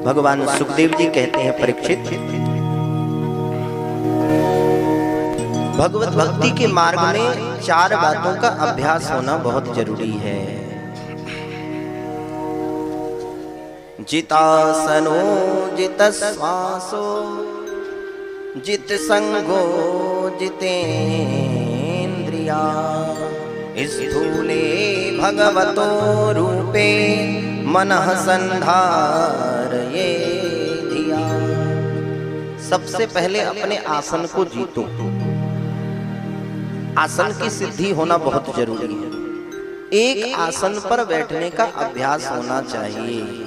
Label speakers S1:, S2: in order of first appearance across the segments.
S1: भगवान सुखदेव जी कहते हैं, परीक्षित, भगवत भक्ति के मार्ग में 4 बातों का अभ्यास होना बहुत जरूरी है। जितासनो जित श्वासो जित संगो जितेन्द्रिया स्थूले भगवतो रूपे मनः संधारये धिया। सबसे पहले अपने आसन को जीतो। आसन की सिद्धि होना बहुत जरूरी है। एक आसन पर बैठने का अभ्यास होना चाहिए।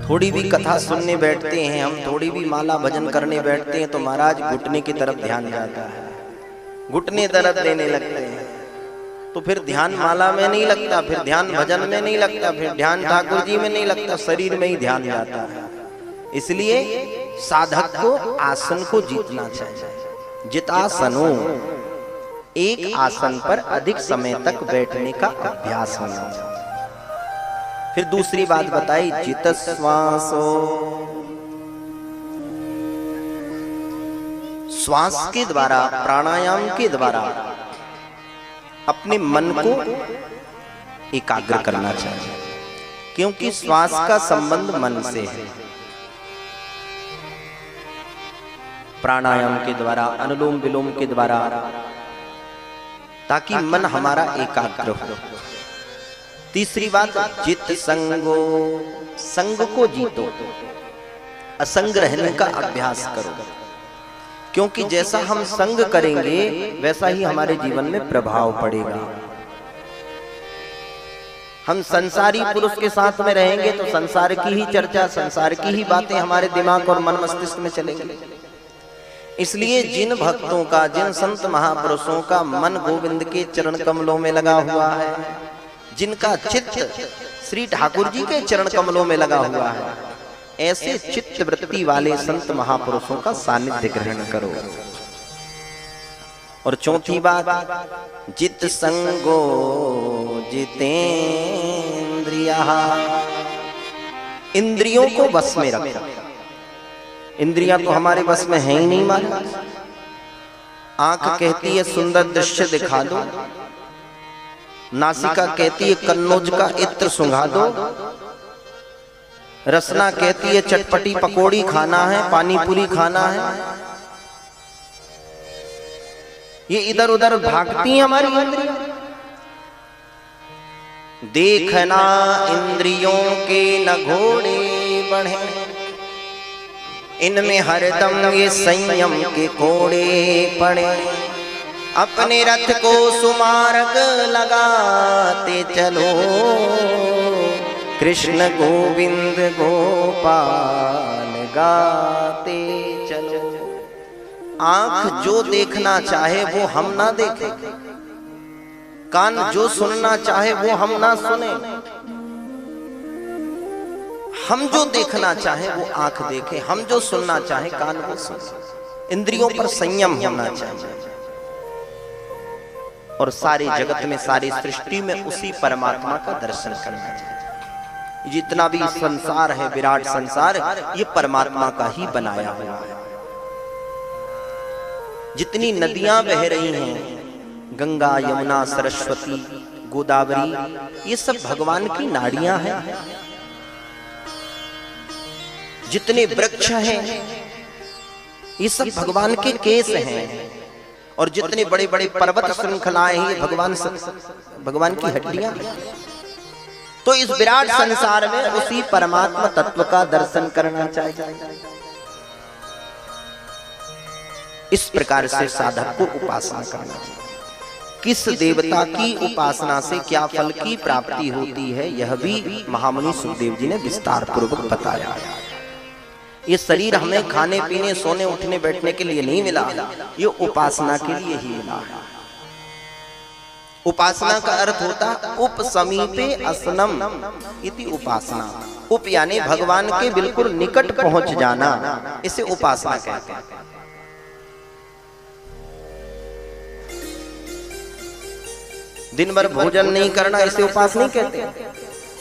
S1: थोड़ी भी कथा सुनने बैठते हैं हम, थोड़ी भी माला भजन करने बैठते हैं तो महाराज घुटने की तरफ ध्यान जाता है, घुटने दर्द देने लगते हैं, तो फिर ध्यान माला में नहीं लगता, फिर ध्यान भजन में नहीं लगता, फिर ध्यान ठाकुर जी में नहीं लगता, शरीर में ही ध्यान जाता है। इसलिए साधक को आसन को जीतना चाहिए। जितासनो, एक आसन पर अधिक समय तक बैठने का अभ्यास होना चाहिए। फिर दूसरी बात बताई, जित श्वासो, श्वास के द्वारा, प्राणायाम के द्वारा अपने मन को एकाग्र करना चाहिए, क्योंकि श्वास का संबंध मन से है। प्राणायाम के द्वारा, अनुलोम विलोम के द्वारा, ताकि मन हमारा एकाग्र हो। तीसरी बात, जित संगो, संग को जीतो, असंग रहने का अभ्यास करो, क्योंकि जैसा हम संग करेंगे वैसा ही हमारे जीवन में प्रभाव पड़ेगा। हम संसारी पुरुष के साथ में रहेंगे तो संसार की ही चर्चा, संसार की ही बातें हमारे दिमाग और मन मस्तिष्क में चलेंगी। इसलिए जिन भक्तों का, जिन संत महापुरुषों का मन गोविंद के चरण कमलों में लगा हुआ है, जिनका चित्त श्री ठाकुर जी के चरण कमलों में लगा हुआ है, ऐसे चित्त वृत्ति वाले संत महापुरुषों का सानिध्य ग्रहण करो। और चौथी बात, जित संगो जितेन्द्रिया, इंद्रियों को बस में रखो। इंद्रियां तो हमारे बस में है ही नहीं मालूम। आंख कहती है सुंदर दृश्य दिखा दो, नासिका कहती है कन्नौज का इत्र सुंघा दो, रसना कहती है चटपटी पकौड़ी खाना है, पानी पूरी खाना है। ये इधर उधर भागती हैं हमारी इंद्रियां। देखना इंद्रियों के न घोड़े बढ़े, इनमें हरदम ये संयम के कोड़े पड़े। अपने रथ को सुमार्ग लगाते चलो, कृष्ण गोविंद गोपाल गाते चलो। आंख जो देखना चाहे वो हम ना देखें, कान जो सुनना चाहे वो हम ना सुने, हम जो देखना चाहे वो आंख देखे, हम जो सुनना चाहे कान वो सुने। इंद्रियों पर संयम होना चाहिए। और सारे जगत में, सारी सृष्टि में उसी परमात्मा का दर्शन करना चाहिए। जितना भी संसार है, विराट संसार, ये परमात्मा का ही बनाया हुआ है। जितनी नदियां बह रही हैं, गंगा, यमुना, सरस्वती, गोदावरी, ये सब भगवान की नाड़ियां हैं। जितने वृक्ष हैं ये सब भगवान के केस हैं, और जितने बड़े बड़े पर्वत श्रृंखलाएं हैं ये भगवान की हड्डियां हैं। तो इस विराट संसार में उसी परमात्मा तत्व का दर्शन करना चाहिए। इस प्रकार से साधक को उपासना करना चाहिए। किस देवता की उपासना से क्या फल की प्राप्ति होती है, यह भी महामुनि सुखदेव जी ने विस्तार पूर्वक बताया। ये शरीर हमें खाने पीने, सोने उठने बैठने के लिए नहीं मिला, ये उपासना के लिए ही मिला है। उपासना का अर्थ होता उप समीपे असनम इति उपासना। उप यानी भगवान के बिल्कुल निकट पहुंच जाना, इसे उपासना कहते हैं। दिन भर भोजन नहीं करना, इसे उपास नहीं कहते।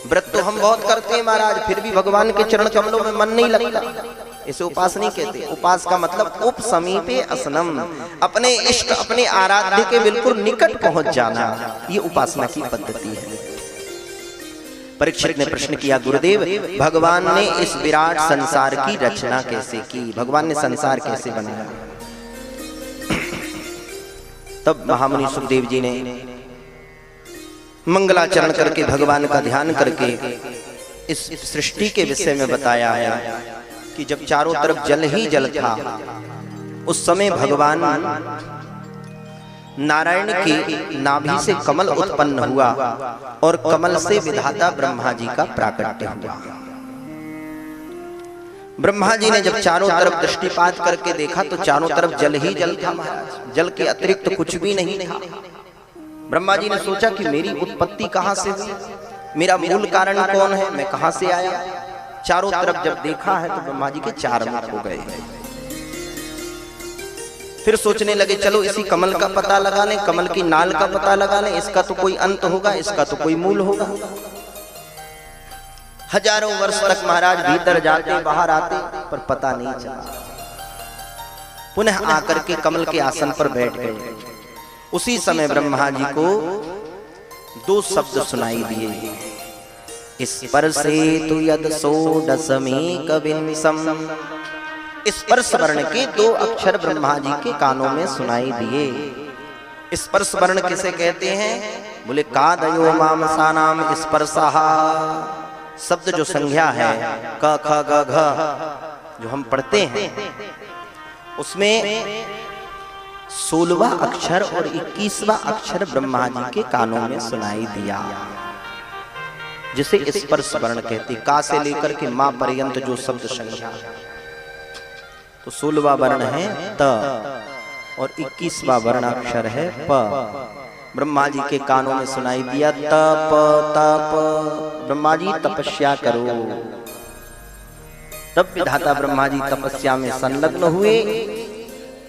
S1: व्रत तो हम बहुत करते हैं महाराज, फिर भी भगवान के चरण कमलों में मन नहीं लगता। इसे उपास नहीं कहते। उपास का मतलब उप समीपे असनम, अपने इष्ट अपने आराध्य के बिल्कुल निकट पहुंच जाना, ये उपासना की पद्धति है। परीक्षित ने प्रश्न किया, गुरुदेव भगवान ने इस विराट संसार की रचना कैसे की, भगवान ने संसार कैसे बनाया? तब महामुनि सुखदेव जी ने मंगलाचरण करके भगवान का ध्यान करके इस सृष्टि के विषय में बताया है कि जब चारों तरफ जल ही जल था, उस समय भगवान नारायण की नाभि से कमल उत्पन्न हुआ और कमल से विधाता ब्रह्मा जी का प्राकट्य हुआ। ब्रह्मा जी ने जब चारों तरफ दृष्टिपात करके देखा तो चारों तरफ जल ही जल था महाराज, जल के अतिरिक्त तो कुछ भी नहीं था। ब्रह्मा जी ने सोचा कि मेरी उत्पत्ति कहां से हुई, मेरा मूल कारण कौन है, मैं कहां से आया। चारों तरफ जब देखा है तो ब्रह्मा जी के चार मुख हो गए। फिर सोचने लगे चलो इसी कमल का पता लगा लें, कमल की नाल का पता लगा लें, इसका तो कोई अंत होगा, इसका तो कोई मूल होगा। हजारों वर्ष तक महाराज भीतर जाते बाहर आते पर पता नहीं चला। पुनः आकर के कमल के आसन पर बैठ गए। उसी समय ब्रह्मा जी को दो शब्द सुनाई दिए, स्पर्शे तु यद षोडशमेक विंशम। स्पर्श वर्ण के दो अक्षर ब्रह्मा जी के कानों में सुनाई दिए। स्पर्श वर्ण किसे कहते हैं? बोले कादयो मामसानाम स्पर्शः। शब्द जो संज्ञा है क ख ग घ जो हम पढ़ते हैं, उसमें 16वां अक्षर और 21वां अक्षर ब्रह्मा जी के कानों में सुनाई दिया, जिसे स्पर्श वर्ण कहते। का से लेकर के मां पर्यंत जो शब्द संख्या, तो 16वां वर्ण है त और 21वां वर्ण अक्षर है प। ब्रह्मा जी के कानों में सुनाई दिया तप तप, ब्रह्मा जी तपस्या करो। तब विधाता ब्रह्मा जी तपस्या में संलग्न हुए।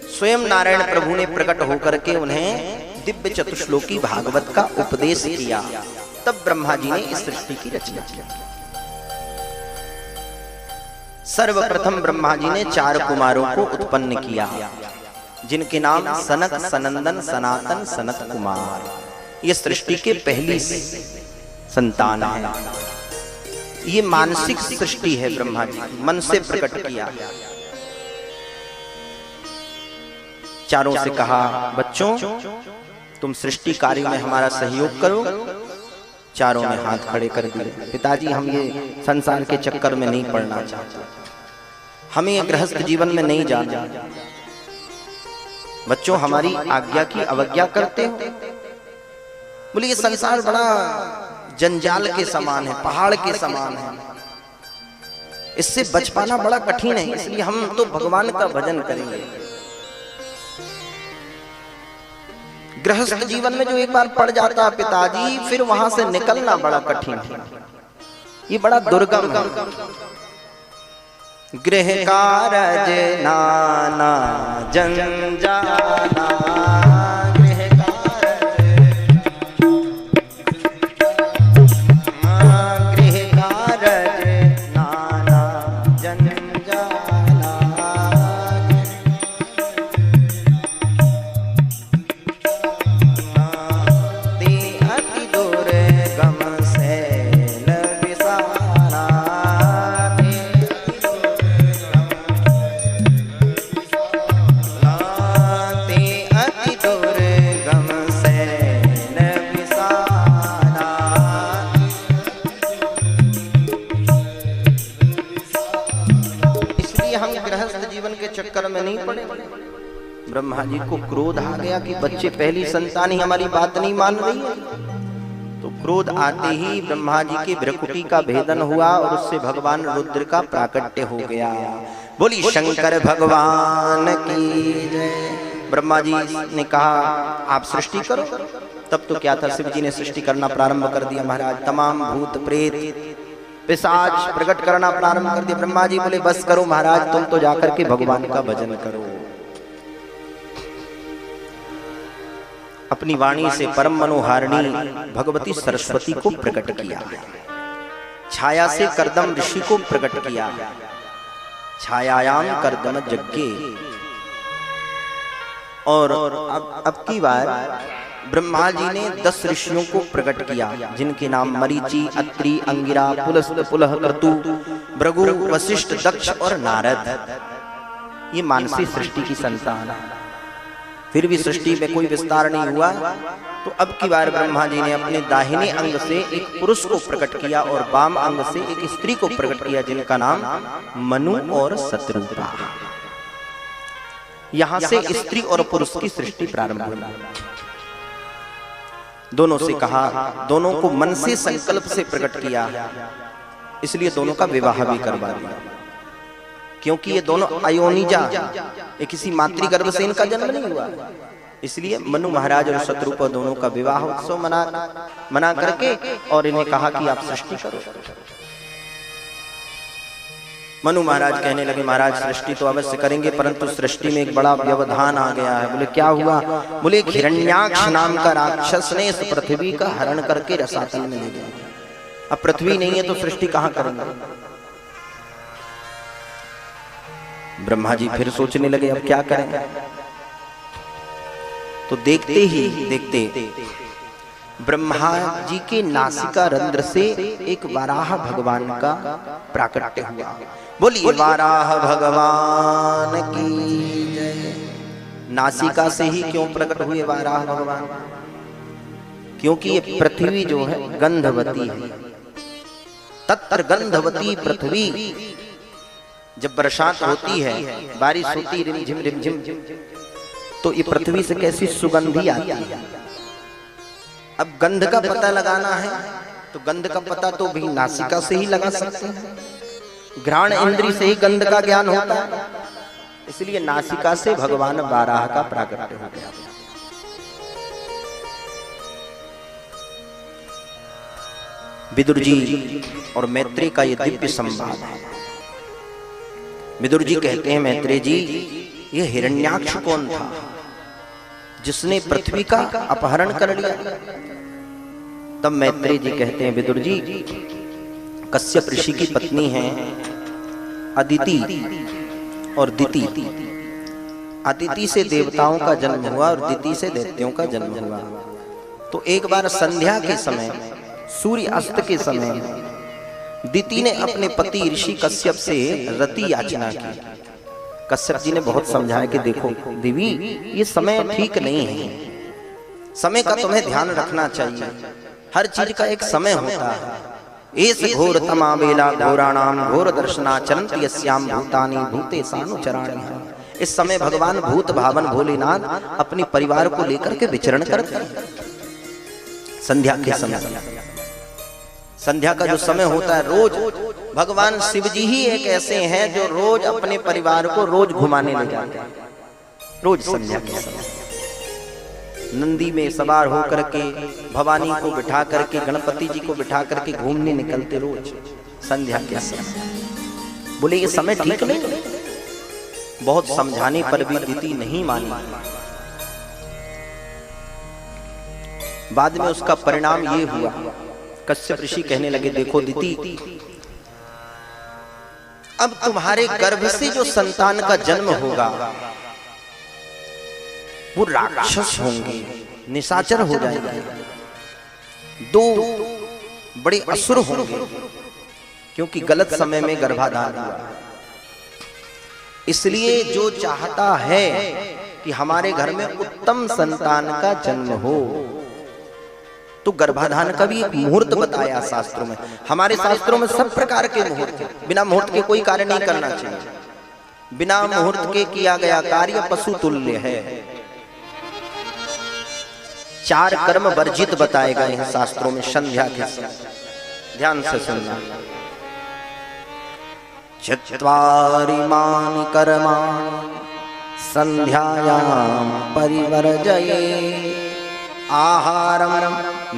S1: स्वयं नारायण प्रभु ने प्रकट होकर के उन्हें दिव्य चतुश्लोकी भागवत का उपदेश किया। तब ब्रह्मा जी ने इस सृष्टि की रचना की। सर्वप्रथम ब्रह्मा जी ने 4 कुमारों को उत्पन्न किया, जिनके नाम सनक, सनंदन, सनातन, सनत कुमार। ये सृष्टि के पहली संतान है। ये मानसिक सृष्टि है, ब्रह्मा जी मन से प्रकट किया। चारों से कहा, बच्चों तुम सृष्टि कार्य में हमारा सहयोग करो। चारों ने हाथ खड़े कर दिए। पिताजी हम ये संसार के चक्कर में नहीं पड़ना चाहते, हमें ये गृहस्थ जीवन में नहीं जाना। बच्चों हमारी आज्ञा की अवज्ञा करते हो। बोले ये संसार बड़ा जंजाल के समान है, पहाड़ के समान है, इससे बच पाना बड़ा कठिन है, इसलिए हम तो भगवान का भजन करेंगे। गृहस्थ जीवन में जो एक बार पड़ जाता है पिताजी, फिर वहां से निकलना बड़ा कठिन है, ये बड़ा दुर्गम है। गृह कारज नाना जंजाला, गृह कारज नाना जंजाला, ते अति दुर्गम सैल विसारा। चक्कर में नहीं पड़े। ब्रह्मा जी को क्रोध आ गया कि बच्चे पहली संतान ही हमारी बात नहीं मान रही है। तो क्रोध आते ही ब्रह्मा जी के भ्रकुटी का भेदन हुआ और उससे भगवान रुद्र का प्राकट्य हो गया। बोली शंकर भगवान की जय। ब्रह्मा जी ने कहा आप सृष्टि करो। तब तो क्या था, शिव जी ने सृष्टि करना प्रारंभ कर दिया महाराज। तमाम भूत प्रेत पिशाच प्रकट करना प्रारंभ कर दिया। ब्रह्मा जी बोले बस करो महाराज, तुम तो जाकर के भगवान का भजन करो। अपनी वाणी से परम मनोहारिणी भगवती सरस्वती को प्रकट किया। छाया से कर्दम ऋषि को प्रकट किया, छायायाम कर्दम यज्ञे। और अब की बार ब्रह्मा जी ने 10 ऋषियों को प्रकट किया, जिनके नाम मरीचि, अत्रि, अंगिरा, पुलस्त, पुलह, क्रतु, भृगु, वशिष्ठ, दक्ष और नारद। ये मानसी सृष्टि की संतान है। फिर भी सृष्टि में कोई विस्तार नहीं हुआ, तो अब की बार ब्रह्मा जी ने अपने दाहिने अंग से एक पुरुष को प्रकट किया और वाम अंग से एक स्त्री को प्रकट किया, जिनका नाम मनु और शत्रुपा। यहां से स्त्री और पुरुष की सृष्टि प्रारंभ हुई। दोनों से कहा, दोनों को मन से संकल्प से प्रकट किया, इसलिए दोनों का विवाह भी करवा दिया। क्योंकि ये दोनों अयोनिजा, ये किसी मातृगर्भ से इनका जन्म नहीं हुआ, इसलिए मनु महाराज और शत्रुपा दोनों का विवाह उत्सव मना करके और इन्हें कहा कि आप सृष्टि करो। मनु महाराज कहने लगे, महाराज सृष्टि तो अवश्य करेंगे, परंतु सृष्टि में एक बड़ा व्यवधान आ गया है। बोले क्या हुआ? बोले हिरण्याक्ष नाम का राक्षस ने इस पृथ्वी का हरण करके रसातल में ले गया। अब पृथ्वी नहीं है तो सृष्टि कहां करेंगे? ब्रह्मा जी फिर सोचने लगे अब क्या करें। तो देखते ही देखते ब्रह्मा जी के नासिका रंध्र से एक वाराह भगवान का प्राकट्य हुआ। बोलिए वाराह भगवान की जय। नासिका से ही क्यों प्रकट हुए वाराह भगवान? क्योंकि ये पृथ्वी जो है गंधवती है। तत्र गंधवती पृथ्वी, जब बरसात होती है, बारिश होती रिमझिम रिमझिम, तो ये पृथ्वी से कैसी सुगंधी आती है। अब गंध का पता लगाना है तो गंध का पता तो भी नासिका से ही लगा सकते हैं। घ्राण इंद्री से ही गंध का ज्ञान होता है, इसलिए नासिका से भगवान वाराह का प्राकट्य हो गया। विदुर जी और मैत्रेय का ये दिव्य संवाद है। विदुर जी कहते हैं, मैत्रेय जी ये हिरण्याक्ष कौन था जिसने पृथ्वी का अपहरण कर लिया? तब मैत्रेय जी कहते हैं, विदुर जी कश्यप ऋषि की पत्नी हैं अदिति और दिति। अदिति से देवताओं का जन्म हुआ और दिति से दैत्यों का जन्म हुआ। तो एक बार संध्या के समय, सूर्य अस्त के समय, दिति ने अपने पति ऋषि कश्यप से रति याचना की। कश्यप जी ने बहुत समझाया कि देखो देवी, ये समय ठीक नहीं है, समय का तुम्हें ध्यान रखना चाहिए। हर चीज का एक समय होता है। एस घोर तमा वेला घोराणाम घोर दर्शनाचरंत यस्याम भूतानि भूते सानुचराणि। इस समय भगवान भूत भावन भोलेनाथ अपने परिवार को लेकर के विचरण करते हैं। संध्या के समय, संध्या का जो समय होता है, रोज भगवान शिव जी ही एक ऐसे हैं जो रोज अपने परिवार को रोज घुमाने ले जाते हैं। रोज संध्या के समय नंदी में सवार होकर के भवानी को बिठा करके, गणपति जी को बिठा करके घूमने निकलते रोज संध्या के समय। बोले ये समय ठीक नहीं। बहुत समझाने पर भी दिति नहीं मानी। बाद में उसका परिणाम ये हुआ, कश्यप ऋषि कहने लगे, देखो दिति, अब तुम्हारे गर्भ से जो संतान का जन्म होगा वो राक्षस होंगे, निशाचर हो जाएंगे, दो बड़े असुर होंगे, क्योंकि गलत समय में गर्भाधान हुआ। इसलिए जो चाहता है कि हमारे घर में उत्तम संतान का जन्म हो, तो गर्भाधान का भी एक मुहूर्त बताया शास्त्रों में। हमारे शास्त्रों में सब प्रकार के मुहूर्त हैं। बिना मुहूर्त के कोई कार्य नहीं करना चाहिए। बिना मुहूर्त के किया गया कार्य पशु तुल्य है। 4 कर्म वर्जित बताए गए हैं शास्त्रों में संध्या के समय। ध्यान से सुनना। चत्वारिमानि कर्माणि संध्यायां परिवर्जये आहारम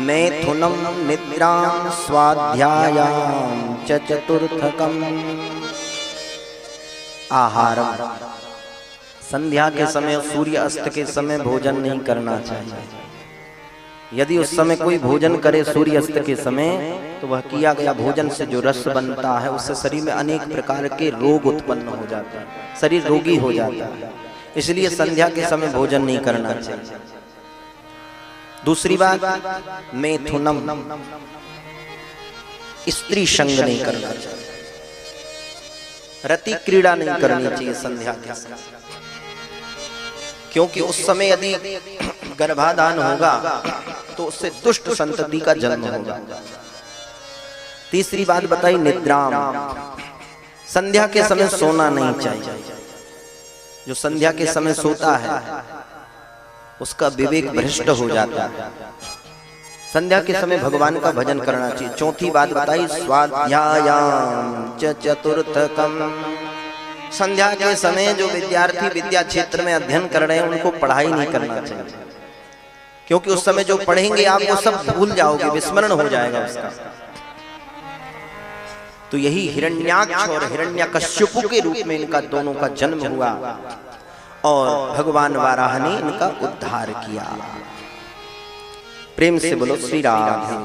S1: मैथुनम निद्रां स्वाध्यायां च चतुर्थकम। आहारम, संध्या के समय, सूर्य अस्त के समय भोजन नहीं करना चाहिए। यदि उस समय कोई भोजन करे सूर्यास्त के समय तो वह किया गया भोजन से जो रस बनता है उससे शरीर में अनेक प्रकार के रोग उत्पन्न हो जाते हैं, शरीर रोगी हो जाता है। इसलिए संध्या के समय भोजन नहीं करना चाहिए। दूसरी बात, मैथुनम, स्त्री संग नहीं करना चाहिए, रति क्रीड़ा नहीं करनी चाहिए संध्या के समय, क्योंकि उस समय यदि गर्भाधान होगा तो उससे दुष्ट संतति का जन्म होगा। तीसरी बात बताई, निद्राम, संध्या के समय सोना नहीं चाहिए। जो संध्या के समय सोता है उसका विवेक भ्रष्ट हो जाता है। संध्या के समय भगवान का भजन करना चाहिए। चौथी बात बताई, स्वाध्यायाम च चतुर्थकम, संध्या के समय जो विद्यार्थी विद्या क्षेत्र में अध्ययन कर रहे हैं उनको पढ़ाई नहीं करना चाहिए, क्योंकि उस समय जो पढ़ेंगे आप वो सब भूल जाओगे, विस्मरण हो जाएगा उसका। तो यही हिरण्याक्ष और हिरण्यकश्यपु के रूप में इनका दोनों का जन्म हुआ और भगवान वाराह ने इनका उद्धार किया। प्रेम से बोलो श्री राधे।